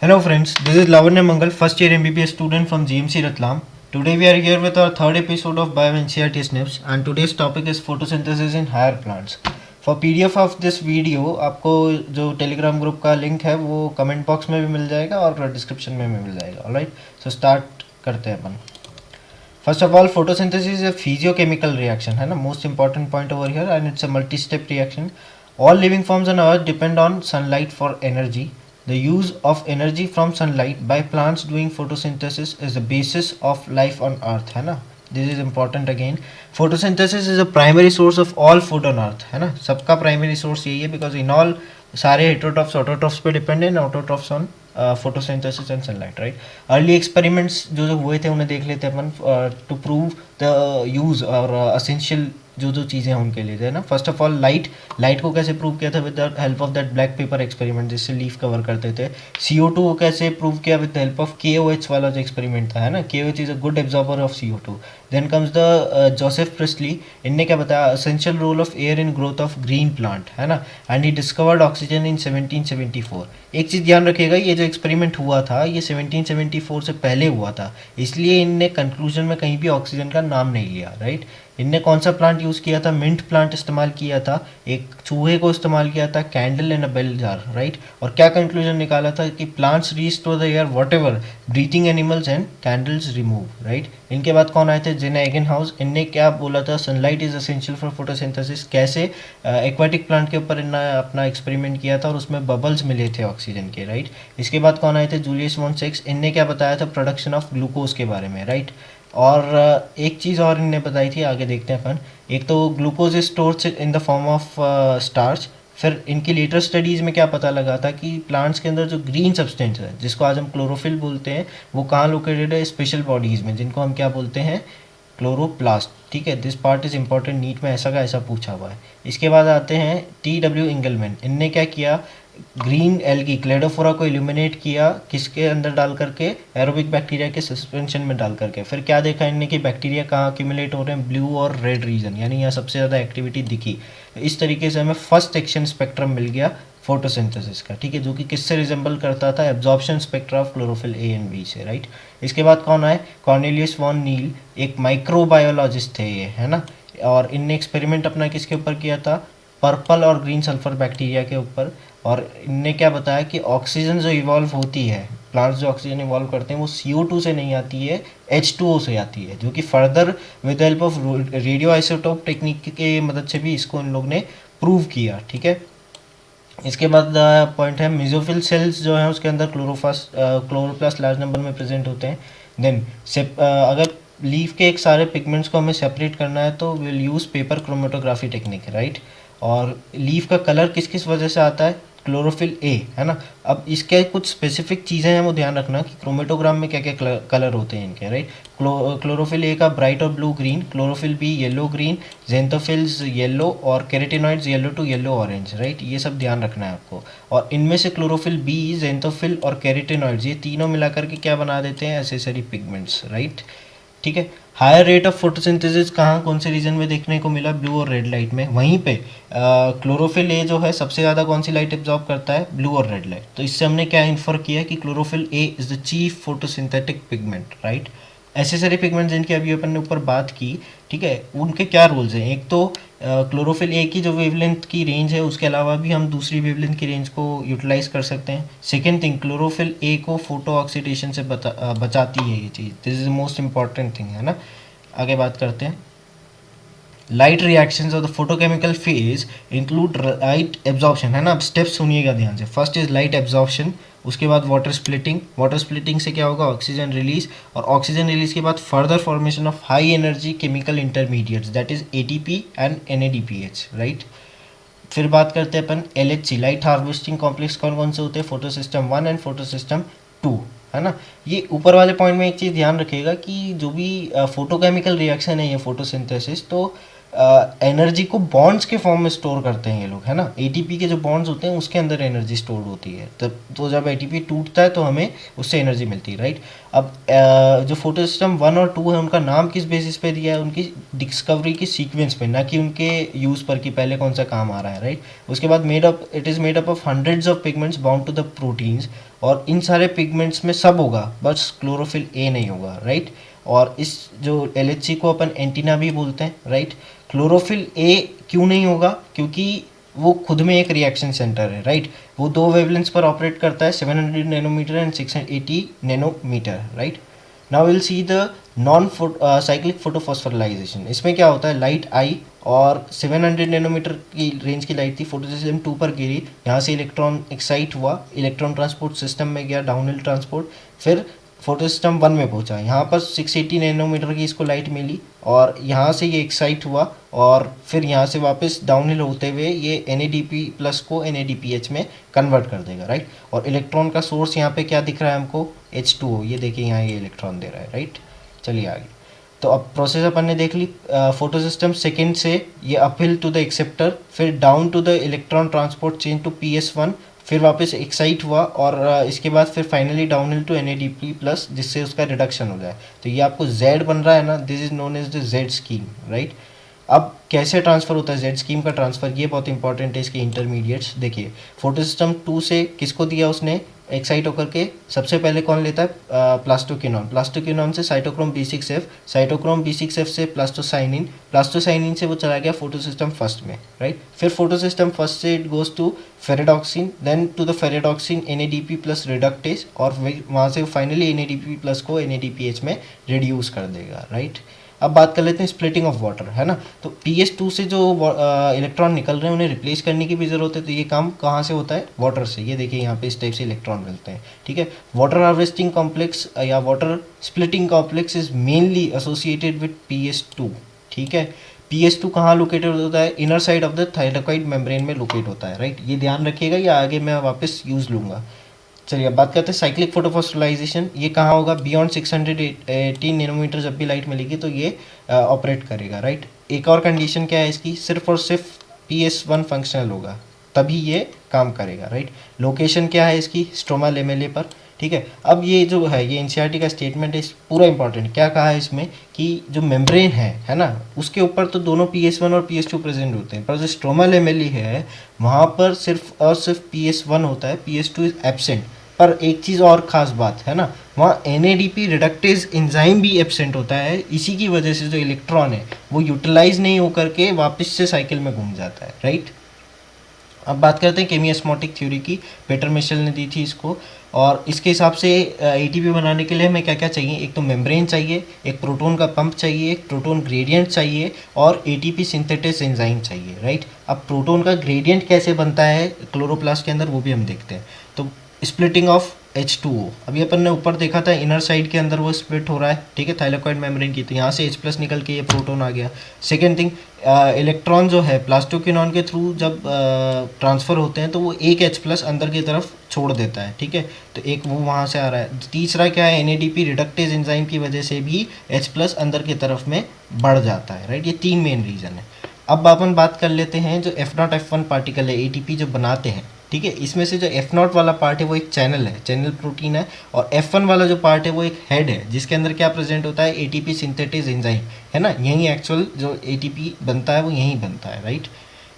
Hello friends, this is Lavanya Mangal, first year MBBS student from GMC Ratlam. Today we are here with our third episode of Bio NCERT Snips and today's topic is photosynthesis in higher plants. For PDF of this video आपको जो Telegram group का link है वो comment box में भी मिल जाएगा और description में भी मिल जाएगा. ऑलराइट, सो स्टार्ट करते हैं अपन. First of all photosynthesis is a physiochemical reaction है ना, most important point over here and it's a multi step reaction. All living forms on earth depend on sunlight for energy. The use of energy from sunlight by plants doing photosynthesis is the basis of life on earth है ना. This is important again. Photosynthesis is a primary source of all food on earth है ना. सबका primary source यही है because in all सारे heterotrophs autotrophs पे depend है, autotrophs on photosynthesis and sunlight, right? Early experiments जो हुए थे उन्हें देख लेते हैं अपन to prove the use और essential जो चीज़ें हैं उनके लिए है ना. फर्स्ट ऑफ ऑल लाइट को कैसे प्रूव किया था with the help of that black paper experiment जिससे लीफ कवर करते थे. CO2 को कैसे प्रूव किया with the help of KOH वाला जो एक्सपेरिमेंट था है ना. KOH is a good absorber of CO2. Then comes the Joseph Priestley. इनने क्या बताया, essential role of air in growth of green plant है ना. And he discovered oxygen in 1774. एक चीज़ ध्यान रखिएगा, ये जो एक्सपेरिमेंट हुआ था ये 1774 से पहले हुआ था, इसलिए इनने कंक्लूजन में कहीं भी ऑक्सीजन का नाम नहीं लिया, राइट. इनने कौन सा प्लांट यूज़ किया था, मिंट प्लांट इस्तेमाल किया था, एक चूहे को इस्तेमाल किया था, candle and a bell jar, right. और क्या कंक्लूजन निकाला था कि plants restore the air whatever breathing animals and candles remove, right. इनके बाद कौन आए थे, जेना एगेनहाउस. इनने क्या बोला था, sunlight is essential for photosynthesis. कैसे, एक्वाटिक प्लांट के ऊपर इन्होंने अपना एक्सपेरिमेंट किया था और उसमें बबल्स मिले थे ऑक्सीजन के, राइट. इसके बाद कौन आए थे, जूलियस वॉन सेक्स. इनने क्या बताया था, प्रोडक्शन ऑफ ग्लूकोज के बारे में, राइट. और एक चीज़ और इनने बताई थी, आगे देखते हैं अपन. एक तो glucose is stored in the form of starch. फिर इनकी लेटर स्टडीज़ में क्या पता लगा था कि प्लांट्स के अंदर जो ग्रीन सब्सटेंस है जिसको आज हम क्लोरोफिल बोलते हैं वो कहाँ लोकेटेड है, स्पेशल बॉडीज़ में जिनको हम क्या बोलते हैं, क्लोरोप्लास्ट. ठीक है, this part is important, NEET में ऐसा का ऐसा पूछा हुआ है. इसके बाद आते हैं TW इंगलमैन. इनने क्या किया, ग्रीन एल्गी क्लेडोफोरा को इल्यूमिनेट किया किसके अंदर डाल करके, एरोबिक बैक्टीरिया के सस्पेंशन में डाल करके. फिर क्या देखा इनने कि बैक्टीरिया कहाँ एक्यूमुलेट हो रहे हैं, ब्लू और रेड रीजन, यानी यहाँ सबसे ज़्यादा एक्टिविटी दिखी. इस तरीके से हमें फर्स्ट एक्शन स्पेक्ट्रम मिल गया फोटोसिंथेसिस का, ठीक है, जो कि किससे रिजेंबल करता था, absorption spectra of chlorophyll A and B से, राइट. इसके बाद कौन आए, कॉर्नेलियस वॉन नील. एक माइक्रोबायोलॉजिस्ट थे ये है ना, और इनने एक्सपेरिमेंट अपना किसके ऊपर किया था, पर्पल और ग्रीन सल्फर बैक्टीरिया के ऊपर. और इनने क्या बताया कि ऑक्सीजन जो इवॉल्व होती है, प्लांट्स जो ऑक्सीजन इवॉल्व करते हैं वो CO2 से नहीं आती है, H2O से आती है, जो कि further with help of radio isotope technique के मदद से भी इसको इन लोग ने प्रूव किया, ठीक है. इसके बाद पॉइंट है, मेसोफिल सेल्स जो हैं उसके अंदर क्लोरोप्लास्ट लार्ज नंबर में प्रेजेंट होते हैं. देन अगर लीफ के एक सारे पिगमेंट्स को हमें सेपरेट करना है तो will use paper chromatography technique, right. और लीफ का कलर किस किस वजह से आता है, क्लोरोफिल A है ना. अब इसके कुछ स्पेसिफिक चीज़ें हैं वो ध्यान रखना कि क्रोमेटोग्राम में क्या क्या कलर होते हैं इनके, राइट. क्लोरोफिल A का ब्राइट और blue green, chlorophyll B yellow green, xanthophylls yellow और carotenoids yellow to yellow orange, right. ये सब ध्यान रखना है आपको. और इनमें से क्लोरोफिल B, जेंथोफिल और कैरोटिनॉइड्स ये तीनों मिलाकर के क्या बना देते हैं, एसेसरी पिगमेंट्स, राइट. ठीक है. हायर रेट ऑफ फोटोसिंथेसिस कहाँ कौन से रीजन में देखने को मिला, ब्लू और रेड लाइट में. वहीं पे क्लोरोफिल A जो है सबसे ज़्यादा कौन सी लाइट एब्जॉर्ब करता है, ब्लू और रेड लाइट. तो इससे हमने क्या इन्फर किया कि chlorophyll A is the chief photosynthetic pigment, right. Accessory pigment जिनकी अभी अपन ने ऊपर बात की, ठीक है, उनके क्या रोल्स हैं. एक तो क्लोरोफिल A की जो वेवलेंथ की रेंज है उसके अलावा भी हम दूसरी वेवलेंथ की रेंज को यूटिलाइज कर सकते हैं. सेकेंड थिंग, क्लोरोफिल A को फोटो ऑक्सीडेशन से बचाती है ये चीज़. This is the most important thing है ना. आगे बात करते हैं. Light reactions of the photochemical phase include light absorption है ना. अब स्टेप्स सुनिएगा ध्यान से. फर्स्ट इज लाइट एब्जॉर्प्शन, उसके बाद वाटर स्प्लिटिंग. वाटर स्प्लिटिंग से क्या होगा, ऑक्सीजन रिलीज, और ऑक्सीजन रिलीज के बाद further formation of high energy chemical intermediates that is ATP and NADPH, right. फिर बात करते हैं अपन LHC, लाइट हार्वेस्टिंग कॉम्प्लेक्स कौन कौन से होते हैं, photo system 1 and photo system 2 है ना. ये ऊपर वाले पॉइंट में एक चीज़ ध्यान रखिएगा कि जो भी फोटोकेमिकल रिएक्शन है ये फोटोसिंथेसिस, तो एनर्जी को बॉन्ड्स के फॉर्म में स्टोर करते हैं ये लोग है ना. ATP के जो बॉन्ड्स होते हैं उसके अंदर एनर्जी स्टोर होती है, तब तो जब ATP टूटता है तो हमें उससे एनर्जी मिलती है, राइट. अब जो फोटो सिस्टम 1 और 2 है उनका नाम किस बेसिस पे दिया है, उनकी डिस्कवरी की सीक्वेंस पे, ना कि उनके यूज़ पर कि पहले कौन सा काम आ रहा है, राइट। उसके बाद it is made up of hundreds of pigments bound to the proteins, और इन सारे पिगमेंट्स में सब होगा, बस क्लोरोफिल ए नहीं होगा, राइट। और इस जो LHC को अपन एंटीना भी बोलते हैं, राइट। क्लोरोफिल ए क्यों नहीं होगा, क्योंकि वो खुद में एक रिएक्शन सेंटर है, राइट। वो दो वेवलेंथ्स पर ऑपरेट करता है, 700 nanometre and 680 nanometre, right. Now will see the non cyclic photophosphorylation. इसमें क्या होता है, लाइट आई और 700 नैनोमीटर की रेंज की लाइट थी, फोटो सिस्टम 2 पर गिरी, यहाँ से इलेक्ट्रॉन एक्साइट हुआ, इलेक्ट्रॉन ट्रांसपोर्ट सिस्टम में गया, डाउनहिल ट्रांसपोर्ट, फिर फोटो सिस्टम 1 में पहुंचा, यहाँ पर 680 नैनोमीटर की इसको लाइट मिली, और यहाँ से ये एक्साइट हुआ, और फिर यहाँ से वापस डाउनहिल होते हुए ये NADP प्लस को NADPH में कन्वर्ट कर देगा, राइट। और इलेक्ट्रॉन का सोर्स यहाँ पे क्या दिख रहा है हमको, H2O, ये देखिए यहाँ ये इलेक्ट्रॉन दे रहा है, राइट। चलिए आगे। तो अब प्रोसेस अपन ने देख ली, फोटो सिस्टम सेकेंड से ये अपहिल टू द एक्सेप्टर, फिर down to the electron transport chain to PS1, फिर वापस एक्साइट हुआ, और इसके बाद फिर finally downhill to NADP plus, जिससे उसका रिडक्शन हो जाए। तो ये आपको Z बन रहा है ना, this is known as the Z scheme, right. अब कैसे ट्रांसफ़र होता है जेड स्कीम का ट्रांसफ़र, ये बहुत इंपॉर्टेंट है इसके इंटरमीडिएट्स। देखिए फोटो सिस्टम 2 से किसको दिया उसने, एक्साइट होकर के सबसे पहले कौन लेता है, प्लास्टोक्विनोन, प्लास्टोक्विनोन से साइटोक्रोम B6F, साइटोक्रोम B6F से प्लास्टोसाइनिन, प्लास्टोसाइनिन से वो चला गया फोटो सिस्टम फर्स्ट में, राइट। फिर फोटो सिस्टम फर्स्ट से it goes to ferredoxin, then to the ferredoxin NADP plus reductase, और वहाँ से फाइनली NADP प्लस को NADPH में रिड्यूस कर देगा, राइट। अब बात कर लेते हैं स्प्लिटिंग ऑफ वाटर, है ना। तो PS2 से जो इलेक्ट्रॉन निकल रहे हैं उन्हें रिप्लेस करने की भी ज़रूरत है, तो ये काम कहाँ से होता है, वाटर से। ये देखिए यहाँ पे इस टाइप से इलेक्ट्रॉन मिलते हैं, ठीक है। वाटर हार्वेस्टिंग कॉम्प्लेक्स या water splitting complex is mainly associated with PS2, ठीक है। PS2 कहाँ लोकेटेड होता है, inner side of the thylakoid membrane में लोकेट होता है, राइट। ये ध्यान रखिएगा, ये आगे मैं वापस यूज़ लूँगा। चलिए अब बात करते हैं साइक्लिक फोटोफॉस्फोराइलेशन। ये कहाँ होगा, बियॉन्ड 618 नैनोमीटर जब भी लाइट मिलेगी तो ये ऑपरेट करेगा, राइट। एक और कंडीशन क्या है इसकी, सिर्फ और सिर्फ PS1 फंक्शनल होगा तभी ये काम करेगा, राइट। लोकेशन क्या है इसकी, स्ट्रोमा लेमेले पर, ठीक है। अब ये जो है ये NCERT का स्टेटमेंट है, पूरा इंपॉर्टेंट। क्या कहा है इसमें कि जो मेम्ब्रेन है ना, उसके ऊपर तो दोनों PS1 और PS2 प्रेजेंट होते हैं, पर जो स्ट्रोमा लेमेली है वहाँ पर सिर्फ और सिर्फ PS1 होता है, PS2 इज एब्सेंट। पर एक चीज़ और ख़ास बात है ना, वहाँ NADP रिडक्टेज एंजाइम भी एब्सेंट होता है, इसी की वजह से जो इलेक्ट्रॉन है वो यूटिलाइज नहीं होकर के वापस से साइकिल में घूम जाता है, राइट। अब बात करते हैं केमियोस्मोटिक थ्योरी की, पीटर मिशेल ने दी थी इसको। और इसके हिसाब से ATP बनाने के लिए हमें क्या क्या चाहिए, एक तो मेम्ब्रेन चाहिए, एक प्रोटॉन का पंप चाहिए, एक प्रोटॉन ग्रेडियंट चाहिए, और ATP सिंथेटिस एंजाइम चाहिए, राइट। अब प्रोटॉन का ग्रेडियंट कैसे बनता है क्लोरोप्लास्ट के अंदर, वो भी हम देखते हैं। तो स्प्लिटिंग ऑफ H2O, अभी अपन ने ऊपर देखा था इनर साइड के अंदर वो स्प्लिट हो रहा है, ठीक है, थाइलाकॉइड मेम्ब्रेन की, तो यहाँ से H+ निकल के ये प्रोटॉन आ गया। सेकेंड थिंग, इलेक्ट्रॉन जो है प्लास्टोक्विनोन के थ्रू जब ट्रांसफ़र होते हैं तो वो एक H+ अंदर की तरफ छोड़ देता है, ठीक है, तो एक वो वहाँ से आ रहा है। तीसरा क्या है, NADP रिडक्टेज एंजाइम की वजह से भी H+ अंदर की तरफ में बढ़ जाता है, राइट। ये 3 मेन रीज़न है। अब अपन बात कर लेते हैं जो F0 F1 पार्टिकल है ATP जो बनाते हैं, ठीक है, इसमें से जो F0 वाला पार्ट है वो एक चैनल है, चैनल प्रोटीन है, और F1 वाला जो पार्ट है वो एक हेड है, जिसके अंदर क्या प्रेजेंट होता है, ATP सिंथेटिस एंजाइम, है ना। यही एक्चुअल जो ATP बनता है वो यहीं बनता है, राइट।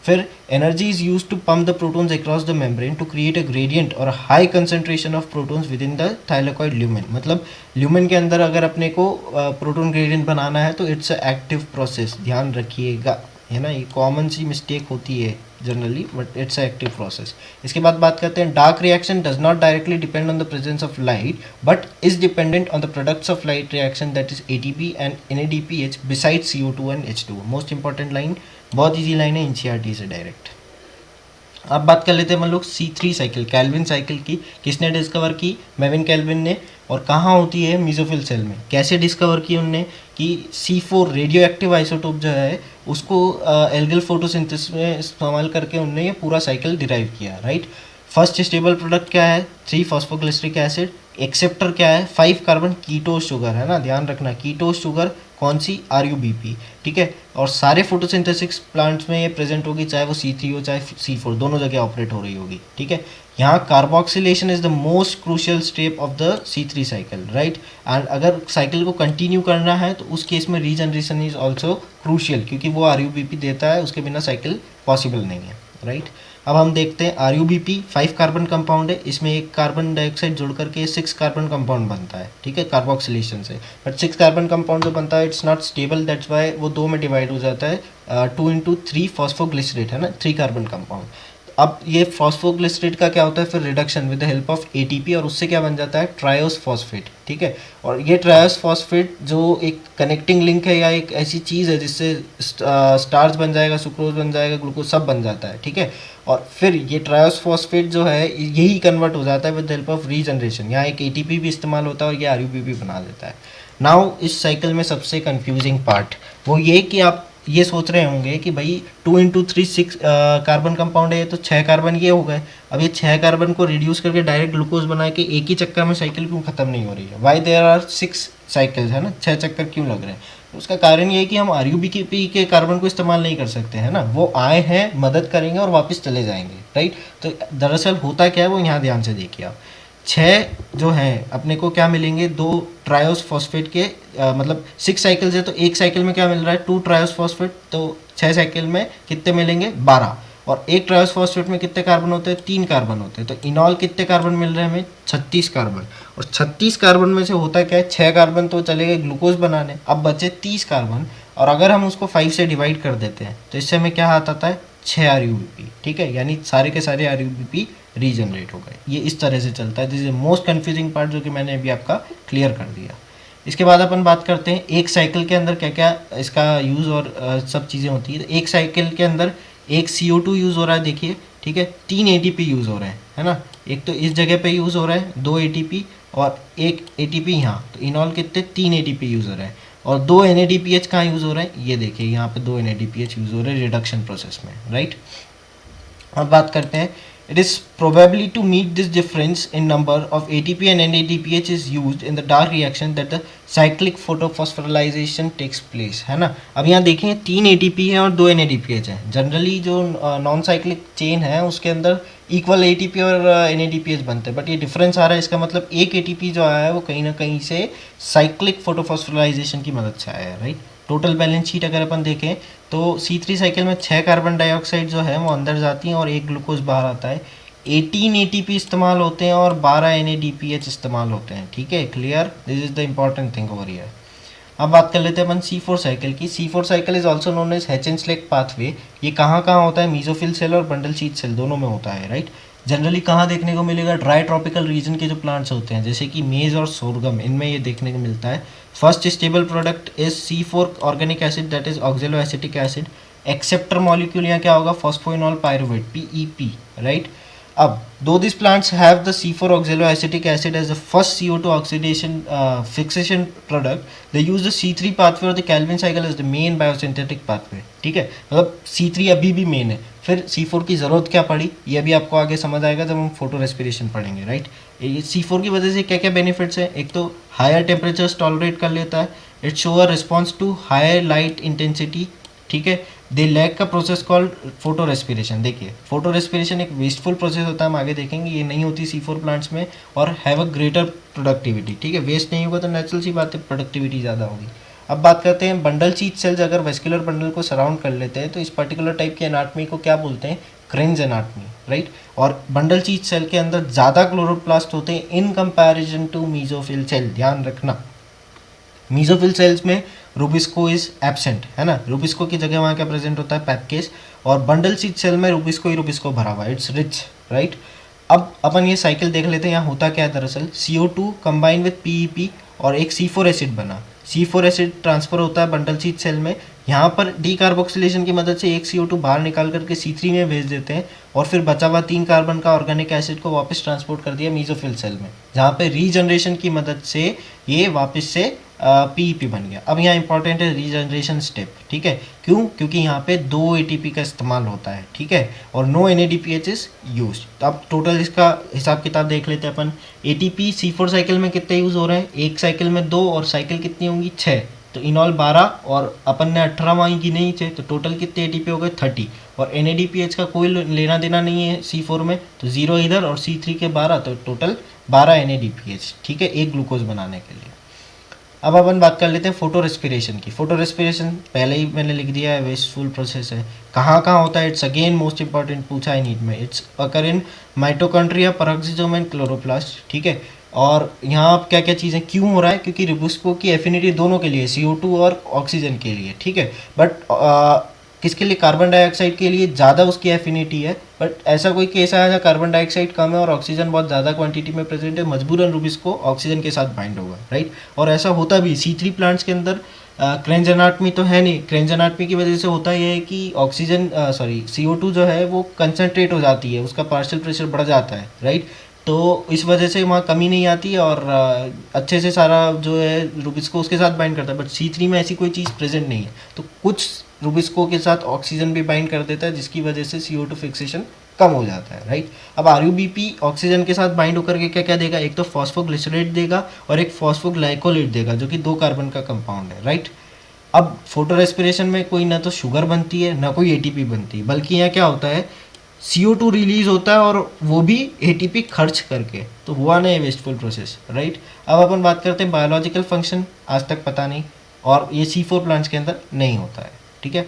फिर energy is use to pump the protons across the membrane to create a gradient और high concentration of protons within the thylakoid lumen. मतलब ल्यूमेन के अंदर अगर अपने को प्रोटॉन ग्रेडियंट बनाना है तो इट्स अ एक्टिव प्रोसेस, ध्यान रखिएगा, है ना। ये कॉमन सी मिस्टेक होती है generally, but it's a active process. इसके बाद बात करते हैं dark reaction does not directly depend on the presence of light but is dependent on the products of light reaction that is ATP and NADPH beside CO2 and H2O। Most important line, बहुत easy line है NCERT से direct. अब बात कर लेते हैं हम लोग C3 साइकिल, कैल्विन साइकिल की। किसने डिस्कवर की, मेविन कैल्विन ने। और कहाँ होती है, मीजोफिल सेल में। कैसे डिस्कवर की उनने कि C4 रेडियो एक्टिव आइसोटोप जो है उसको एल्गल फोटोसिंथेसिस में इस्तेमाल करके उनने ये पूरा साइकिल डिराइव किया, राइट। फर्स्ट स्टेबल प्रोडक्ट क्या है, 3 फॉस्फोग्लिसरिक एसिड। एक्सेप्टर क्या है, 5 कार्बन कीटोस शुगर, है ना, ध्यान रखना कीटोस शुगर कौन सी, RUBP, ठीक है। और सारे फोटोसिंथेसिस प्लांट्स में ये प्रेजेंट होगी, चाहे वो C3 हो चाहे C4, दोनों जगह ऑपरेट हो रही होगी, ठीक है। यहाँ carboxylation is the most crucial step of the C3 cycle, right. And अगर साइकिल को कंटिन्यू करना है तो उस केस में रीजनरेशन इज ऑल्सो क्रूशियल, क्योंकि वो RUBP देता है, उसके बिना साइकिल पॉसिबल नहीं है, राइट। अब हम देखते हैं RUBP 5 कार्बन कंपाउंड है, इसमें एक कार्बन डाइऑक्साइड जोड़ करके 6 कार्बन कंपाउंड बनता है, ठीक है, कार्बोक्सिलेशन से। बट 6 कार्बन कंपाउंड जो बनता है it's not stable, that's why वो 2 में डिवाइड हो जाता है, 2 × 3 फॉस्फोग्लिसरेट है ना, 3 कार्बन कंपाउंड। अब ये फॉस्फोग्लिसरेट का क्या होता है फिर reduction with the help of ATP, और उससे क्या बन जाता है, ट्रायोस फॉस्फेट, ठीक है। और ये ट्रायोस फॉस्फेट जो एक कनेक्टिंग लिंक है या एक ऐसी चीज़ है जिससे स्टार्च बन जाएगा, सुक्रोज बन जाएगा, ग्लूकोज सब बन जाता है, ठीक है। और फिर ये ट्रायोस फॉस्फेट जो है यही कन्वर्ट हो जाता है with the help of regeneration, यहाँ एक ATP भी इस्तेमाल होता है और ये RUBP बना देता है। नाउ इस साइकिल में सबसे कंफ्यूजिंग पार्ट वो ये कि आप ये सोच रहे होंगे कि भाई 2 × 3 6 कार्बन कंपाउंड है तो 6 कार्बन ये हो गए, अब ये 6 कार्बन को रिड्यूस करके डायरेक्ट ग्लूकोज बना के एक ही चक्कर में साइकिल क्यों खत्म नहीं हो रही है, वाई देयर आर 6 साइकिल्स, है ना, 6 चक्कर क्यों लग रहे हैं। तो उसका कारण ये है कि हम RUBP के कार्बन को इस्तेमाल नहीं कर सकते, है ना, वो आए हैं, मदद करेंगे और वापस चले जाएंगे, राइट। तो दरअसल होता क्या है वो यहाँ ध्यान से देखिए आप, 6 जो हैं अपने को क्या मिलेंगे, 2 ट्रायोस फॉस्फेट के मतलब 6 साइकिल्स है तो एक साइकिल में क्या मिल रहा है, 2 ट्रायोस फॉस्फेट, तो 6 साइकिल में कितने मिलेंगे, 12। और एक ट्रायोस फॉस्फेट में कितने कार्बन होते हैं, 3 कार्बन होते हैं, तो इनऑल कितने कार्बन मिल रहे हैं हमें, 36 कार्बन। और 36 कार्बन में से होता क्या है, 6 कार्बन तो चले गए ग्लूकोज बनाने, अब बचे 30 कार्बन, और अगर हम उसको 5 से डिवाइड कर देते हैं तो इससे हमें क्या हाथ आता है, 6 RUBP, ठीक है, यानी सारे के सारे RUBP रीजनरेट हो गए। ये इस तरह से चलता है, this is most confusing part जो कि मैंने अभी आपका क्लियर कर दिया। इसके बाद अपन बात करते हैं एक साइकिल के अंदर क्या क्या इसका यूज़ और सब चीज़ें होती है। तो एक साइकिल के अंदर एक CO2 यूज़ हो रहा है, देखिए, ठीक है, 3 ATP यूज़ हो रहे हैं, है ना, एक तो इस जगह पे यूज़ हो रहा है 2 ATP और एक ATP यहाँ, तो इन ऑल कितने 3 ATP यूज़ हो रहे हैं। और 2 NADPH कहाँ यूज़ हो रहे हैं, ये देखिए यहाँ पे 2 NADPH यूज़ हो रहे हैं रिडक्शन प्रोसेस में, राइट। अब बात करते हैं, it is probably to meet this difference in number of ATP and NADPH is used in the dark reaction that the cyclic photophosphorylation takes place, है ना। अब यहाँ देखें 3 ATP है और 2 NADPH है, जनरली जो नॉन साइक्लिक चेन है उसके अंदर इक्वल ATP और NADPH बनते हैं, बट ये डिफरेंस आ रहा है, इसका मतलब एक ATP जो आया है वो कहीं ना कहीं से साइक्लिक फोटोफॉस्फोराइजेशन की मदद से आया है, राइट। टोटल बैलेंस शीट अगर अपन देखें तो C3 साइकिल में 6 कार्बन डाइऑक्साइड जो है वो अंदर जाती हैं और एक ग्लूकोज बाहर आता है, 18 ATP इस्तेमाल होते हैं और 12 NADPH इस्तेमाल होते हैं, ठीक है, clear, this is the important thing over here. अब बात कर लेते हैं अपन C4 साइकिल की। C4 cycle is also known as Hatch and Slack pathway. ये कहाँ कहाँ होता है, मीजोफिल सेल और बंडल शीथ सेल दोनों में होता है, राइट। जनरली कहाँ देखने को मिलेगा, ड्राई ट्रॉपिकल रीजन के जो प्लांट्स होते हैं जैसे कि मेज और सोरगम, इनमें ये देखने को मिलता है। First stable product is C4 organic acid, that is oxaloacetic acid. Acceptor molecule यहाँ क्या होगा, फॉस्फोइनॉल पायरुवेट, PEP, राइट। अब दो this plants have the C4 oxaloacetic acid as the first CO2 oxidation fixation product. They use the C3 pathway or the Calvin cycle as the main biosynthetic pathway. ठीक है, मतलब C3 अभी भी main है, फिर C4 की ज़रूरत क्या पड़ी ये भी आपको आगे समझ आएगा जब हम फोटो रेस्पिरेशन पढ़ेंगे, राइट। ये C4 की वजह से क्या क्या बेनिफिट्स हैं, एक तो हायर टेम्परेचर्स टॉलरेट कर लेता है, it show a response to higher light intensity, ठीक है। दे लैक का प्रोसेस कॉल्ड फोटो रेस्पिरेशन। देखिए फोटो रेस्पिरेशन एक वेस्टफुल प्रोसेस होता है, हम आगे देखेंगे, ये नहीं होती C4 प्लांट्स में, और हैव अ ग्रेटर प्रोडक्टिविटी, ठीक है, वेस्ट नहीं होगा तो नेचुरल सी बात है प्रोडक्टिविटी ज़्यादा होगी। अब बात करते हैं बंडल शीथ सेल्स, अगर वेस्कुलर बंडल को सराउंड कर लेते हैं तो इस पर्टिकुलर टाइप की एनाटमी को क्या बोलते हैं, क्रेन्स एनाटमी, राइट। और बंडल शीथ सेल के अंदर ज़्यादा क्लोरोप्लास्ट होते हैं in comparison to mesophyll cell, ध्यान रखना। मीजोफिल सेल्स में रूबिस्को इज एब्सेंट, है ना, रूबिस्को की जगह वहाँ क्या प्रेजेंट होता है, पैपकेस। और बंडल शीथ सेल में रूबिस्को ही रूबिस्को भरा हुआ है, इट्स रिच, राइट। अब अपन ये साइकिल देख लेते हैं, यहाँ होता क्या है दरअसल, CO2 कंबाइन विद PEP और एक C4 एसिड बना, C4 एसिड ट्रांसफर होता है बंडल शीथ सेल में, यहाँ पर डीकार्बोक्सिलेशन की मदद से एक CO2 बाहर निकाल करके C3 में भेज देते हैं और फिर बचा हुआ 3 कार्बन का ऑर्गेनिक एसिड को वापस ट्रांसपोर्ट कर दिया मीजोफिल सेल में, जहाँ पे रीजनरेशन की मदद से ये वापस से PEP बन गया। अब यहाँ इंपॉर्टेंट है रीजनरेशन स्टेप, ठीक है, क्यों, क्योंकि यहाँ पे 2 ATP का इस्तेमाल होता है, ठीक है, और नो NADPH इज यूज। तो अब टोटल इसका हिसाब किताब देख लेते हैं अपन। ATP C4 साइकिल में कितने यूज़ हो रहे हैं, एक साइकिल में 2 और साइकिल कितनी होंगी 6, तो इनऑल 12 और अपन ने 18 वहीं की नहीं थे, तो टोटल कितने ATP हो गए 30। और NADPH का कोई लेना देना नहीं है C4 में, तो 0 इधर और C3 के 12, तो टोटल 12 NADPH, ठीक है, एक ग्लूकोज बनाने के लिए। अब अपन बात कर लेते हैं फोटो रेस्पिरेशन की। फोटो रेस्पिरेशन पहले ही मैंने लिख दिया है, वेस्टफुल प्रोसेस है। कहाँ कहाँ होता है, इट्स अगेन मोस्ट इंपॉर्टेंट पूछा है नीट में। It's occur in mitochondria, peroxisome and chloroplast, ठीक है। और यहाँ अब क्या क्या चीज़ें क्यों हो रहा है, क्योंकि रिबुस्को की एफिनिटी दोनों के लिए, CO2 और ऑक्सीजन के लिए, ठीक है। बट किसके लिए, कार्बन डाइऑक्साइड के लिए ज़्यादा उसकी एफिनिटी है। बट ऐसा कोई केस आया जहाँ कार्बन डाइऑक्साइड कम है और ऑक्सीजन बहुत ज़्यादा क्वांटिटी में प्रेजेंट है, मजबूरन रुबिस्को ऑक्सीजन के साथ बाइंड होगा, राइट। और ऐसा होता भी C3 प्लांट्स के अंदर। क्रेंज एनाटमी तो है नहीं, क्रेंज एनाटमी की वजह से होता यह है कि ऑक्सीजन CO2 जो है वो कंसनट्रेट हो जाती है, उसका पार्शियल प्रेशर बढ़ जाता है, राइट। तो इस वजह से वहाँ कमी नहीं आती और अच्छे से सारा जो है रुबिस्को उसके साथ बाइंड करता है। बट C3 में ऐसी कोई चीज़ प्रेजेंट नहीं है, तो कुछ रुबिस्को के साथ ऑक्सीजन भी बाइंड कर देता है, जिसकी वजह से CO2 फिक्सेशन कम हो जाता है, राइट। अब RUBP ऑक्सीजन के साथ बाइंड होकर के क्या क्या देगा, एक तो फॉस्फोग्लिसरेट देगा और एक फॉस्फोग्लाइकोलेट देगा, जो कि 2 कार्बन का कंपाउंड है, राइट। अब फोटो रेस्पिरेशन में कोई ना तो शुगर बनती है ना कोई ATP बनती है, बल्कि यहाँ क्या होता है, CO2 रिलीज होता है और वो भी ATP खर्च करके, तो हुआ नहीं वेस्टफुल प्रोसेस, राइट। अब अपन बात करते हैं बायोलॉजिकल फंक्शन, आज तक पता नहीं, और ये C4 प्लांट्स के अंदर नहीं होता है, ठीक है।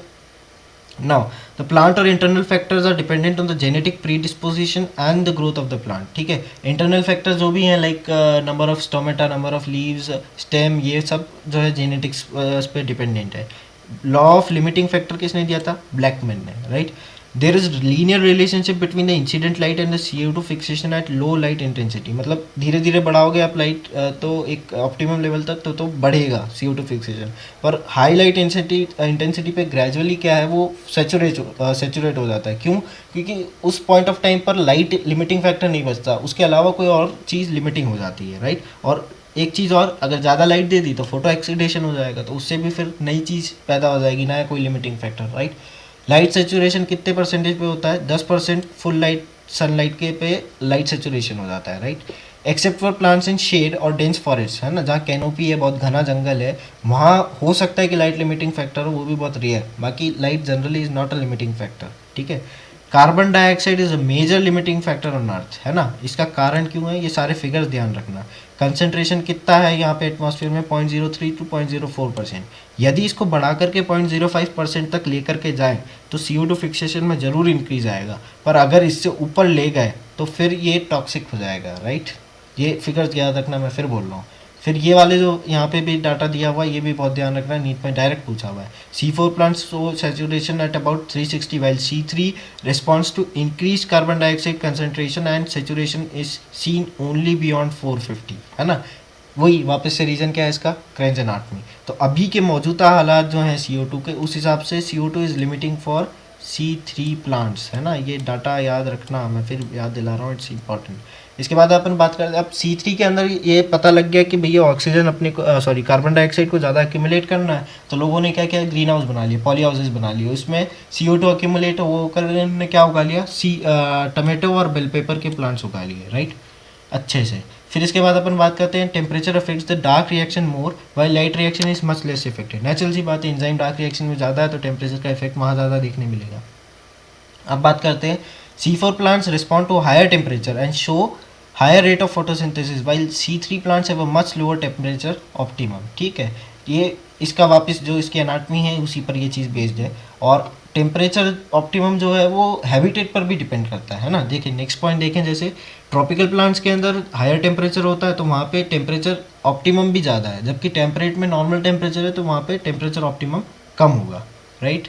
नाउ द प्लांट और internal factors are dependent on the genetic predisposition and the growth of the plant, ठीक है। इंटरनल फैक्टर्स जो भी हैं, like number of stomata, number of leaves, stem, ये सब जो है जेनेटिक्स पे डिपेंडेंट है। लॉ ऑफ लिमिटिंग फैक्टर किसने दिया था, ब्लैकमैन ने, right. There is linear relationship between the incident light and the CO2 fixation eight low light intensity, मतलब धीरे धीरे बढ़ाओगे आप लाइट तो एक ऑप्टिमम लेवल तक तो बढ़ेगा CO2 फिक्सेशन, पर हाई लाइट इंटेंसिटी पे ग्रेजुअली क्या है वो सेचुरेट हो जाता है। क्यों, क्योंकि उस पॉइंट ऑफ टाइम पर लाइट लिमिटिंग फैक्टर नहीं बचता, उसके अलावा कोई और चीज़ लिमिटिंग हो जाती है, राइट। और एक चीज़ और, अगर ज़्यादा लाइट दे दी तो फोटो एक्सीडेशन हो जाएगा, तो उससे भी फिर नई चीज़ पैदा हो जाएगी, नया कोई limiting factor, right. Light saturation कितने परसेंटेज पे होता है, 10% फुल लाइट सनलाइट के पे लाइट सेचुरेशन हो जाता है, right. Except for plants in shade और डेंस फॉरेस्ट, है ना, जहाँ कैनोपी है, बहुत घना जंगल है, वहाँ हो सकता है कि लाइट लिमिटिंग फैक्टर हो, वो भी बहुत रेयर। बाकी light generally is not a limiting factor, ठीक है। Carbon dioxide is a major limiting factor on earth, है ना। इसका कारण क्यों है, ये सारे फिगर्स ध्यान रखना। कंसंट्रेशन कितना है यहाँ पे एटमॉस्फेयर में, 0.03 to 0.04%। यदि इसको बढ़ा करके 0.05% तक लेकर के जाएं तो CO2 फिक्सेशन में ज़रूर इंक्रीज आएगा, पर अगर इससे ऊपर ले गए तो फिर ये टॉक्सिक हो जाएगा, राइट। ये फिगर्स याद रखना, मैं फिर बोल रहा हूँ। फिर ये वाले जो यहाँ पे भी डाटा दिया हुआ है, ये भी बहुत ध्यान रखना है, नीट में डायरेक्ट पूछा हुआ है। C4 plants show saturation at about 360 while C3 responds to increased carbon dioxide concentration and saturation is seen only beyond 450, है ना। वही वापस से रीज़न क्या है इसका, क्रेंज एनाटमी। तो अभी के मौजूदा हालात जो हैं CO2 के, उस हिसाब से CO2 is limiting for C3 plants, है ना। ये डाटा याद रखना, मैं फिर याद दिला रहा हूँ, इट्स इंपॉर्टेंट। इसके बाद अपन बात करते हैं, अब C3 के अंदर ये पता लग गया कि भैया ऑक्सीजन अपने को कार्बन डाइऑक्साइड को ज़्यादा एक्यूमुलेट करना है, तो लोगों ने क्या किया, ग्रीन हाउस बना लिए, पॉली हाउसेज बना लिए। उसमें CO2 एक्यूमुलेट वो करने ने क्या उगा लिया, टमाटो और बेल पेपर के प्लांट्स उगा लिए, राइट, अच्छे से। फिर इसके बाद अपन बात करते हैं temperature affects the dark reaction more while light reaction is much less affected. Natural सी बात है, एंजाइम डार्क रिएक्शन में ज़्यादा है तो टेम्परेचर का इफेक्ट वहाँ ज़्यादा देखने मिलेगा। अब बात करते हैं C4 plants respond to higher temperature and show higher rate of photosynthesis while C3 plants have a much lower temperature optimum, ठीक है। ये इसका वापस जो इसकी एनाटमी है उसी पर ये चीज़ बेस्ड है। और टेम्परेचर ऑप्टिमम जो है वो हैबिटेट पर भी डिपेंड करता है ना। देखिए नेक्स्ट पॉइंट देखें, जैसे ट्रॉपिकल प्लांट्स के अंदर हायर टेम्परेचर होता है तो वहाँ पे टेम्परेचर ऑप्टिमम भी ज़्यादा है, जबकि टेम्परेट में नॉर्मल टेम्परेचर है तो वहाँ पे टेम्परेचर ऑप्टिमम कम होगा, राइट।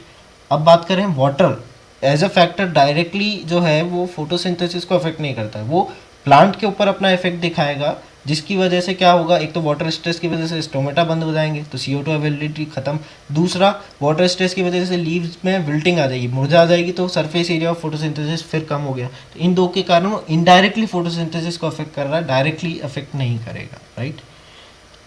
अब बात करें water as a factor, directly जो है वो फोटोसिंथेसिस को अफेक्ट नहीं करता है, वो प्लांट के ऊपर अपना इफेक्ट दिखाएगा, जिसकी वजह से क्या होगा, एक तो वाटर स्ट्रेस की वजह से स्टोमेटा बंद हो जाएंगे तो CO2 अवेलेबिलिटी खत्म। दूसरा, वाटर स्ट्रेस की वजह से लीव्स में विल्टिंग आ जाएगी, मुरझा आ जाएगी, तो सरफेस एरिया ऑफ फोटोसिंथेसिस फिर कम हो गया। तो इन दो के कारण वो इनडायरेक्टली फोटोसिंथेसिस को अफेक्ट कर रहा है, डायरेक्टली अफेक्ट नहीं करेगा, राइट।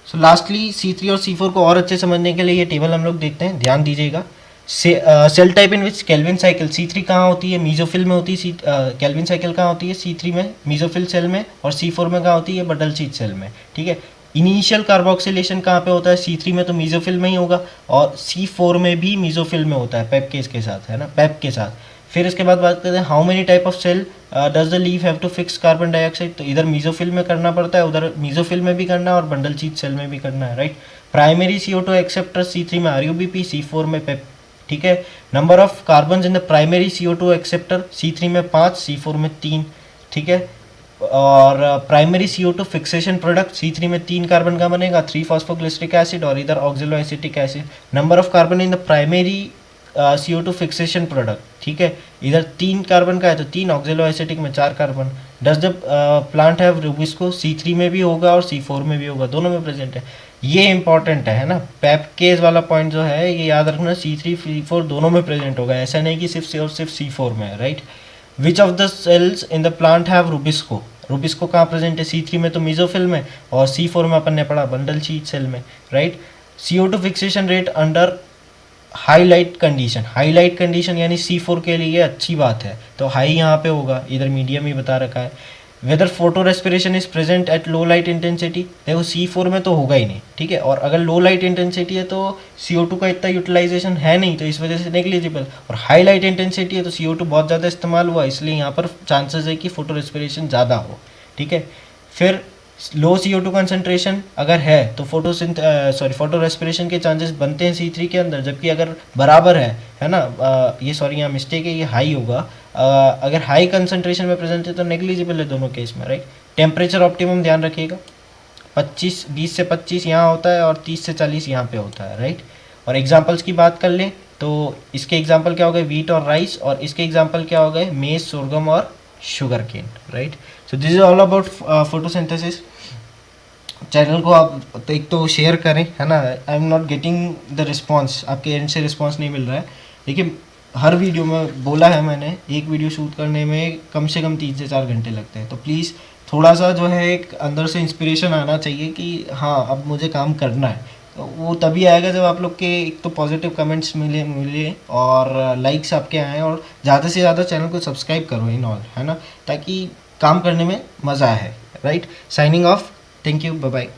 सो लास्टली C3 और C4 को और अच्छे समझने के लिए ये टेबल हम लोग देखते हैं, ध्यान दीजिएगा। Cell type in which Calvin cycle, C3 कहाँ होती है, मीजोफिल में होती है। केल्विन साइकिल कहाँ होती है, C3 में मीजोफिल सेल में, और C4 में कहाँ होती है, बटल शीट सेल में, ठीक है। इनिशियल कार्बोक्सिलेशन कहाँ पे होता है? C3 में तो मीजोफिल में ही होगा, और C4 में भी मीजोफिल में होता है पेप केस के साथ, है ना, पेप के साथ। फिर इसके बाद बात करते हैं how many type of cell does the leaf have to fix carbon dioxide. तो इधर मीजोफिल में करना पड़ता है, उधर मीजोफिल में भी करना है और बंडल शीथ सेल में भी करना है, right. Primary CO2 acceptor C3 में RUBP, C4 में पेप, ठीक है। Number of carbon in the primary CO2 acceptor C3 में 5, C4 में 3, ठीक है। और primary CO2 fixation product C3 में 3 कार्बन का बनेगा, 3 फॉस्फोग्लिसरिक एसिड और इधर oxalo acetic acid. Number of carbon in the primary CO2 fixation product, ठीक है, इधर 3 कार्बन का है तो 3, ऑक्सिलो एसिटिक में 4 carbon. Does the plant have rubisco? C3 में भी होगा और C4 में भी होगा, दोनों में प्रेजेंट है। ये इंपॉर्टेंट है ना, पेप केस वाला पॉइंट जो है ये याद रखना, C3 C4 दोनों में प्रेजेंट होगा, ऐसा नहीं कि सिर्फ C4 में है, right. Which of the cells in the plant have rubisco? Rubisco कहाँ प्रेजेंट है? C3 में तो मीजोफिल में, और C4 में अपन ने पढ़ा बंडल शीथ सेल में, right. CO2 fixation rate under highlight condition, highlight condition यानी C4 के लिए अच्छी बात है, तो हाई यहाँ पे होगा, इधर मीडियम ही बता रखा है। Whether photo respiration is present at low light intensity, देखो C4 में तो होगा ही नहीं, ठीक है, और अगर लो लाइट इंटेंसिटी है तो CO2 का इतना यूटिलाइजेशन है नहीं, तो इस वजह से नेग्लिजिबल। और हाई लाइट इंटेंसिटी है तो CO2 बहुत ज़्यादा इस्तेमाल हुआ, इसलिए यहाँ पर चांसेस है कि फोटो रेस्पिरेशन ज़्यादा हो, ठीक है। फिर लो CO2 कंसनट्रेशन अगर है तो फोटो रेस्पिरेशन के चांसेस बनते हैं C3 के अंदर, जबकि अगर बराबर है ना, ये सॉरी यहाँ मिस्टेक है, ये हाई होगा। अगर हाई कंसनट्रेशन में प्रेजेंट है तो नेग्लिजिबल है दोनों केस में, राइट। टेम्परेचर ऑप्टिमम ध्यान रखिएगा, 20 से 25 यहाँ होता है और 30 से 40 यहाँ पे होता है, राइट। और एग्जाम्पल्स की बात कर लें तो इसके एग्जाम्पल क्या हो गए? वीट और राइस, और इसके एग्जाम्पल क्या हो गए? मेज, सोरगम और sugar cane, right. So this is all about photosynthesis. Channel को आप एक तो शेयर करें, है ना। I am not getting the response, आपके एंड से रिस्पॉन्स नहीं मिल रहा है। देखिए हर वीडियो में बोला है मैंने, एक वीडियो शूट करने में कम से कम 3 से 4 घंटे लगते हैं, तो प्लीज़ थोड़ा सा जो है एक अंदर से इंस्पिरेशन आना चाहिए कि हाँ अब मुझे काम करना है। तो वो तभी आएगा जब आप लोग के एक तो पॉजिटिव कमेंट्स मिले और लाइक्स आपके आएँ, और ज़्यादा से ज़्यादा चैनल को सब्सक्राइब करो इन ऑल, है ना, ताकि काम करने में मज़ा आए, right. Signing off, thank you, bye bye.